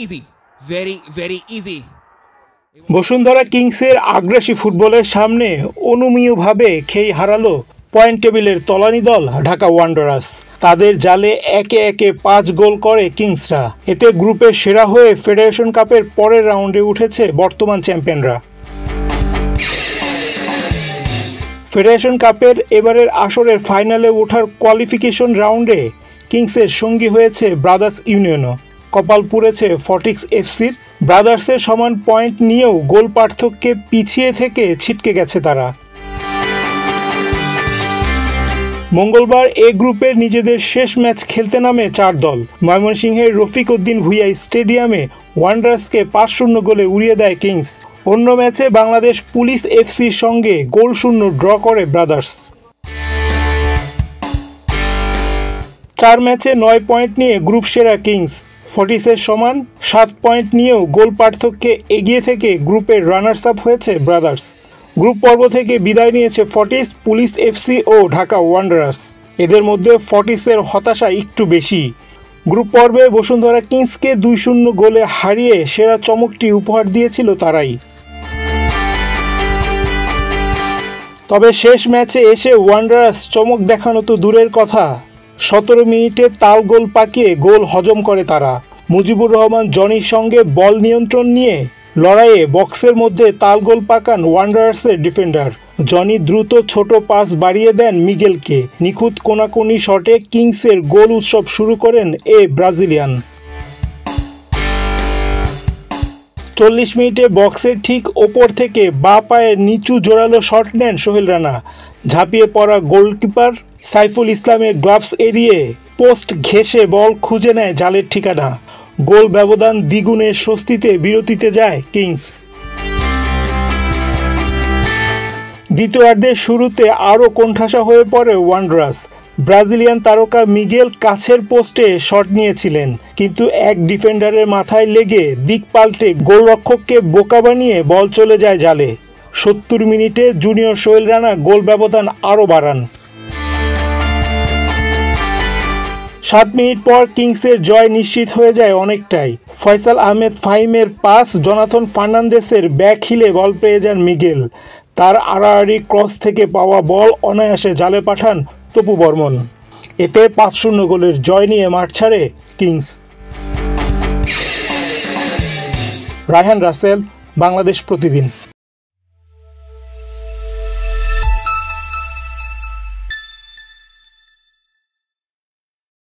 easy, very easy. Bashundhara কিংসের আগ্রাসী ফুটবলের সামনে অনুমেয়ভাবে খেই হারালো পয়েন্ট টেবিলের তলানি দল ঢাকা ওয়ান্ডারার্স। তাদের জালে একে একে 5 গোল করে কিংসরা। এতে গ্রুপের সেরা হয়ে ফেডারেশন কাপের পরের রাউন্ডে উঠেছে বর্তমান চ্যাম্পিয়নরা। ফেডারেশন কাপের এবারের আসরের ফাইনালে ওঠার কোয়ালিফিকেশন রাউন্ডে কিংসের সঙ্গী হয়েছে ব্রাদার্স ইউনিয়নও। কপাল পুড়েছে ফর্টিক্স এফসির। ব্রাদার্সের সমান পয়েন্ট নিয়েও গোল পার্থক্যে পিছিয়ে থেকে ছিটকে গেছে তারা। মঙ্গলবার এ গ্রুপের নিজেদের শেষ ম্যাচ খেলতে নামে 4 দল। ময়মনসিংহের রফিক উদ্দিন ভুঁইয়া স্টেডিয়ামে ওয়ান্ডারার্সকে 5-0 গোলে উড়িয়ে দেয় কিংস। অন্য ম্যাচে বাংলাদেশ পুলিশ এফসির সঙ্গে গোল-শূন্য ড্র করে ব্রাদার্স। 4 ম্যাচে 9 পয়েন্ট নিয়ে গ্রুপ সেরা কিংস। ফর্টিসের সমান 7 পয়েন্ট নিয়েও গোল পার্থক্যে এগিয়ে থেকে গ্রুপের রানার্স আপ হয়েছে ব্রাদার্স। গ্রুপ পর্ব থেকে বিদায় নিয়েছে ফর্টিস, পুলিশ এফসি ও ঢাকা ওয়ান্ডারার্স। এদের মধ্যে ফর্টিসের হতাশা একটু বেশি। গ্রুপ পর্বে বসুন্ধরা কিংসকে 2-0 গোলে হারিয়ে সেরা চমকটি উপহার দিয়েছিল তারাই। তবে শেষ ম্যাচে এসে ওয়ান্ডারার্স চমক দেখানো তো দূরের কথা, 17 মিনিটে তাল গোল পাকিয়ে গোল হজম করে তারা। মুজিবুর রহমান জনির সঙ্গে বল নিয়ন্ত্রণ নিয়ে লড়াইয়ে বক্সের মধ্যে তাল গোল পাকান ওয়ান্ডারার্সের ডিফেন্ডার। জনি দ্রুত ছোট পাস বাড়িয়ে দেন মিগেলকে। নিখুঁত কোনাকুনি শটে কিংসের গোল উৎসব শুরু করেন এ ব্রাজিলিয়ান। 40 মিনিটে বক্সের ঠিক ওপর থেকে বাঁ পায়ের নিচু জোরালো শট নেন সোহেল রানা। ঝাঁপিয়ে পড়া গোলকিপার সাইফুল ইসলামের গ্লাভস এড়িয়ে পোস্ট ঘেঁষে বল খুঁজে নেয় জালের ঠিকানা। গোল ব্যবধান দ্বিগুণের স্বস্তিতে বিরতিতে যায় কিংস। দ্বিতীয়ার্ধের শুরুতে আরও কোণঠাসা হয়ে পড়ে ওয়ান্ডারার্স। ব্রাজিলিয়ান তারকা মিগেল কাছের পোস্টে শট নিয়েছিলেন, কিন্তু এক ডিফেন্ডারের মাথায় লেগে দিক পাল্টে গোলরক্ষককে বোকা বানিয়ে বল চলে যায় জালে। 70 মিনিটে জুনিয়র সোহেল রানা গোল ব্যবধান আরও বাড়ান। 7 মিনিট পর কিংসের জয় নিশ্চিত হয়ে যায় অনেকটাই। ফয়সাল আহমেদ ফাহিমের পাস, জোনাথন ফার্নান্দেসের ব্যাক হিলে বল পেয়ে যান মিগেল। তার আড়াআড়ি ক্রস থেকে পাওয়া বল অনায়াসে জালে পাঠান তপু বর্মন। এতে 5-0 গোলের জয় নিয়ে মাঠ ছাড়ে কিংস। রায়হান রাসেল, বাংলাদেশ প্রতিদিন।